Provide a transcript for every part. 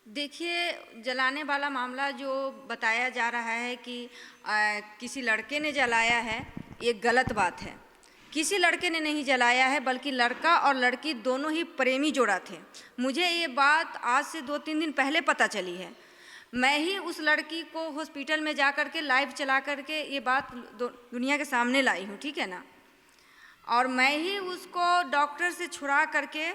देखिए, जलाने वाला मामला जो बताया जा रहा है कि किसी लड़के ने जलाया है, ये गलत बात है। किसी लड़के ने नहीं जलाया है, बल्कि लड़का और लड़की दोनों ही प्रेमी जोड़ा थे। मुझे ये बात आज से 2-3 दिन पहले पता चली है। मैं ही उस लड़की को हॉस्पिटल में जा कर के लाइव चला कर के ये बात दुनिया के सामने लाई हूँ, ठीक है ना। और मैं ही उसको डॉक्टर से छुड़ा करके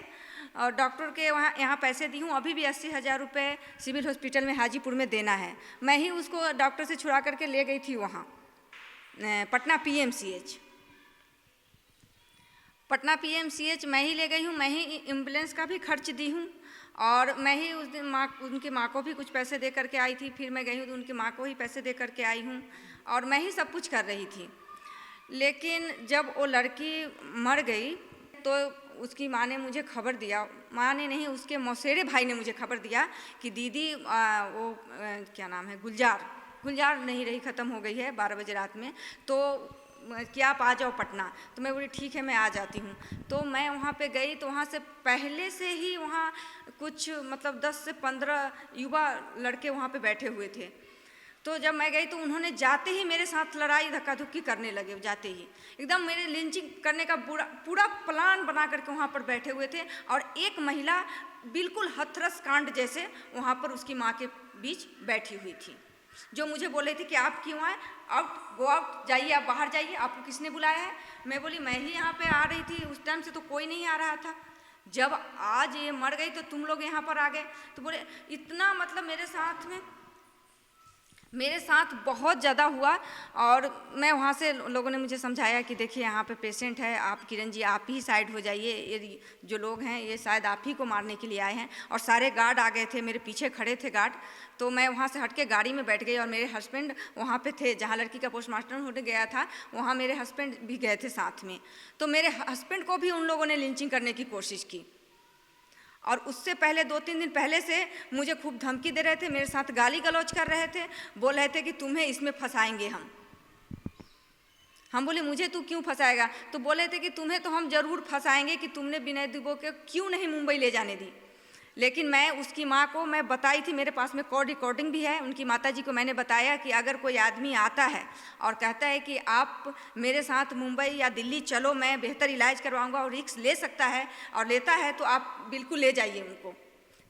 और डॉक्टर के यहाँ पैसे दी हूँ। अभी भी 80,000 रुपये सिविल हॉस्पिटल में हाजीपुर में देना है। मैं ही उसको डॉक्टर से छुड़ा करके ले गई थी वहाँ पटना पीएमसीएच। पटना पीएमसीएच मैं ही ले गई हूँ। मैं ही एम्बुलेंस का भी खर्च दी हूँ और मैं ही उस दिन उनकी माँ को भी कुछ पैसे दे करके आई थी। फिर मैं गई हूँ तो उनकी माँ को ही पैसे दे करके आई हूँ और मैं ही सब कुछ कर रही थी। लेकिन जब वो लड़की मर गई तो उसकी माँ ने मुझे खबर दिया, माँ ने नहीं, उसके मौसेरे भाई ने मुझे खबर दिया कि दीदी क्या नाम है, गुलजार नहीं रही, ख़त्म हो गई है 12 बजे रात में, तो क्या आप आ जाओ पटना। तो मैं बोली ठीक है, मैं आ जाती हूँ। तो मैं वहाँ पे गई तो वहाँ से पहले से ही वहाँ कुछ मतलब 10 से 15 युवा लड़के वहाँ पे बैठे हुए थे। तो जब मैं गई तो उन्होंने जाते ही मेरे साथ लड़ाई धक्का धुक्की करने लगे। जाते ही एकदम मेरे लिंचिंग करने का पूरा प्लान बना करके वहाँ पर बैठे हुए थे। और एक महिला बिल्कुल हथरस कांड जैसे वहाँ पर उसकी माँ के बीच बैठी हुई थी, जो मुझे बोल रही थी कि आप क्यों आए, आउट गो आउट, जाइए, आप बाहर जाइए, आपको किसने बुलाया है। मैं बोली मैं ही यहाँ पे आ रही थी, उस टाइम से तो कोई नहीं आ रहा था। जब आज ये मर गई तो तुम लोग यहाँ पर आ गए। तो बोले इतना मतलब मेरे साथ बहुत ज़्यादा हुआ। और मैं वहाँ से लोगों ने मुझे समझाया कि देखिए यहाँ पे पेशेंट है, आप किरण जी आप ही साइड हो जाइए, ये जो लोग हैं ये शायद आप ही को मारने के लिए आए हैं। और सारे गार्ड आ गए थे, मेरे पीछे खड़े थे गार्ड। तो मैं वहाँ से हट के गाड़ी में बैठ गई और मेरे हस्बैंड वहाँ पे थे, जहाँ लड़की का पोस्टमार्टम होने गया था वहाँ मेरे हस्बैंड भी गए थे साथ में। तो मेरे हस्बैंड को भी उन लोगों ने लिंचिंग करने की कोशिश की। और उससे पहले 2-3 दिन पहले से मुझे खूब धमकी दे रहे थे, मेरे साथ गाली गलौज कर रहे थे, बोल रहे थे कि तुम्हें इसमें फंसाएंगे हम बोले मुझे तू क्यों फंसाएगा। तो बोले थे कि तुम्हें तो हम जरूर फंसाएंगे कि तुमने विनय दुबे को क्यों नहीं मुंबई ले जाने दी। लेकिन मैं उसकी माँ को मैं बताई थी, मेरे पास में कॉल रिकॉर्डिंग भी है। उनकी माताजी को मैंने बताया कि अगर कोई आदमी आता है और कहता है कि आप मेरे साथ मुंबई या दिल्ली चलो, मैं बेहतर इलाज करवाऊंगा और रिस्क ले सकता है और लेता है, तो आप बिल्कुल ले जाइए उनको।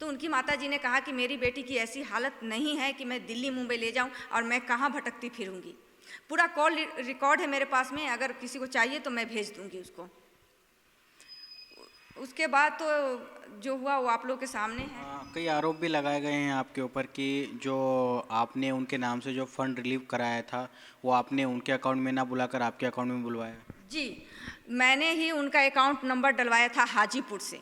तो उनकी माताजी ने कहा कि मेरी बेटी की ऐसी हालत नहीं है कि मैं दिल्ली मुंबई ले जाऊं और मैं कहाँ भटकती फिरूंगी। पूरा कॉल रिकॉर्ड है मेरे पास में, अगर किसी को चाहिए तो मैं भेज दूंगी उसको। उसके बाद तो जो हुआ वो आप लोग के सामने है। कई आरोप भी लगाए गए हैं आपके ऊपर कि जो आपने उनके नाम से जो फंड रिलीव कराया था वो आपने उनके अकाउंट में ना बुलाकर आपके अकाउंट में बुलवाया। जी, मैंने ही उनका अकाउंट नंबर डलवाया था हाजीपुर से।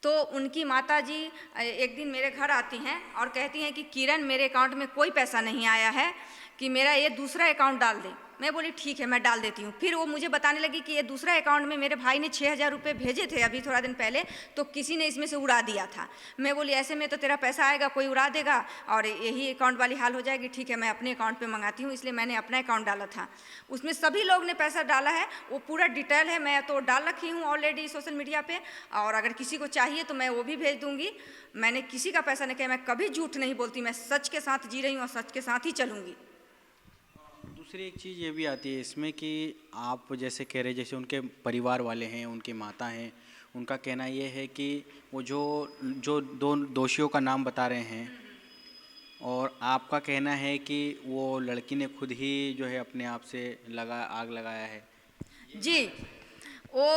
तो उनकी माताजी एक दिन मेरे घर आती हैं और कहती हैं कि किरण मेरे अकाउंट में कोई पैसा नहीं आया है, कि मेरा ये दूसरा अकाउंट डाल दें। मैं बोली ठीक है मैं डाल देती हूँ। फिर वो मुझे बताने लगी कि ये दूसरा अकाउंट में मेरे भाई ने 6,000 रुपये भेजे थे अभी थोड़ा दिन पहले, तो किसी ने इसमें से उड़ा दिया था। मैं बोली ऐसे में तो तेरा पैसा आएगा, कोई उड़ा देगा और यही अकाउंट वाली हाल हो जाएगी। ठीक है मैं अपने अकाउंट पे मंगाती हूँ। इसलिए मैंने अपना अकाउंट डाला था, उसमें सभी लोग ने पैसा डाला है, वो पूरा डिटेल है, मैं तो डाल रखी हूँ ऑलरेडी सोशल मीडिया पे। और अगर किसी को चाहिए तो मैं वो भी भेज दूँगी। मैंने किसी का पैसा नहीं किया, मैं कभी झूठ नहीं बोलती, मैं सच के साथ जी रही हूँ और सच के साथ ही चलूँगी। दूसरी एक चीज़ ये भी आती है इसमें कि आप जैसे कह रहे, जैसे उनके परिवार वाले हैं, उनकी माता हैं, उनका कहना ये है कि वो जो जो दो दोषियों का नाम बता रहे हैं और आपका कहना है कि वो लड़की ने खुद ही जो है अपने आप से आग लगाया है। जी, वो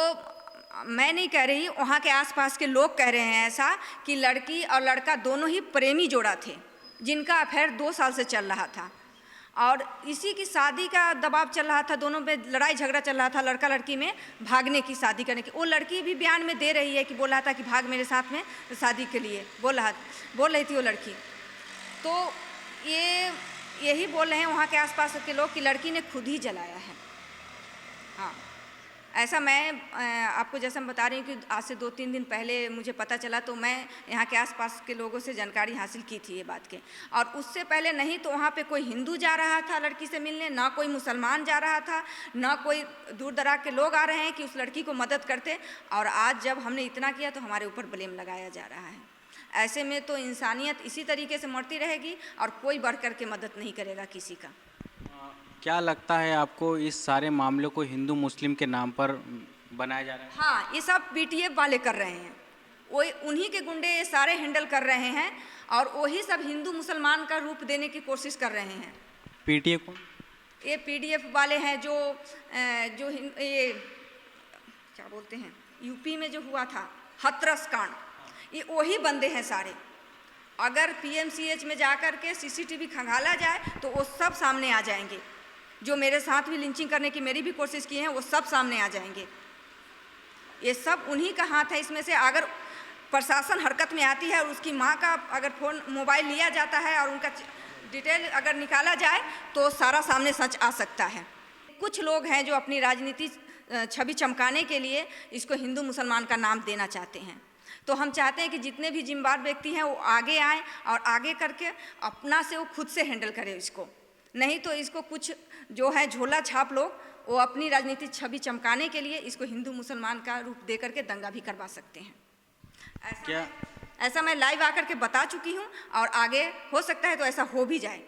मैं नहीं कह रही, वहाँ के आसपास के लोग कह रहे हैं ऐसा कि लड़की और लड़का दोनों ही प्रेमी जोड़ा थे, जिनका अफेयर 2 साल से चल रहा था और इसी की शादी का दबाव चल रहा था। दोनों में लड़ाई झगड़ा चल रहा था, लड़का लड़की में भागने की, शादी करने की। वो लड़की भी बयान में दे रही है कि बोल रहा था कि भाग मेरे साथ में शादी के लिए, बोल रही थी वो लड़की। तो यही बोल रहे हैं वहाँ के आसपास के लोग कि लड़की ने खुद ही जलाया है। हाँ, ऐसा मैं आपको जैसा मैं बता रही हूँ कि आज से 2-3 दिन पहले मुझे पता चला, तो मैं यहाँ के आसपास के लोगों से जानकारी हासिल की थी ये बात के। और उससे पहले नहीं तो वहाँ पे कोई हिंदू जा रहा था लड़की से मिलने, ना कोई मुसलमान जा रहा था, ना कोई दूर दराज के लोग आ रहे हैं कि उस लड़की को मदद करते। और आज जब हमने इतना किया तो हमारे ऊपर ब्लेम लगाया जा रहा है। ऐसे में तो इंसानियत इसी तरीके से मरती रहेगी और कोई बढ़ कर के मदद नहीं करेगा किसी का। क्या लगता है आपको इस सारे मामलों को हिंदू मुस्लिम के नाम पर बनाया जा रहा है? हाँ, ये सब पीटीएफ वाले कर रहे हैं, वही उन्हीं के गुंडे ये सारे हैंडल कर रहे हैं और वही सब हिंदू मुसलमान का रूप देने की कोशिश कर रहे हैं। पीटीएफ कौन? ये पीडीएफ वाले हैं जो ये क्या बोलते हैं, यूपी में जो हुआ था हथरस कांड, ये वही बंदे हैं सारे। अगर पीएमसीएच में जाकर के सीसीटीवी खंगाला जाए तो वो सब सामने आ जाएंगे। जो मेरे साथ भी लिंचिंग करने की मेरी भी कोशिश की है वो सब सामने आ जाएंगे। ये सब उन्हीं का हाथ है इसमें से। अगर प्रशासन हरकत में आती है और उसकी माँ का अगर फ़ोन मोबाइल लिया जाता है और उनका डिटेल अगर निकाला जाए तो सारा सामने सच आ सकता है। कुछ लोग हैं जो अपनी राजनीति छवि चमकाने के लिए इसको हिंदू मुसलमान का नाम देना चाहते हैं। तो हम चाहते हैं कि जितने भी जिम्मेदार व्यक्ति हैं वो आगे आएँ और आगे करके अपना से वो खुद से हैंडल करें इसको। नहीं तो इसको कुछ जो है झोला छाप लोग वो अपनी राजनीतिक छवि चमकाने के लिए इसको हिंदू मुसलमान का रूप दे करके दंगा भी करवा सकते हैं। ऐसा मैं लाइव आकर के बता चुकी हूँ और आगे हो सकता है तो ऐसा हो भी जाए।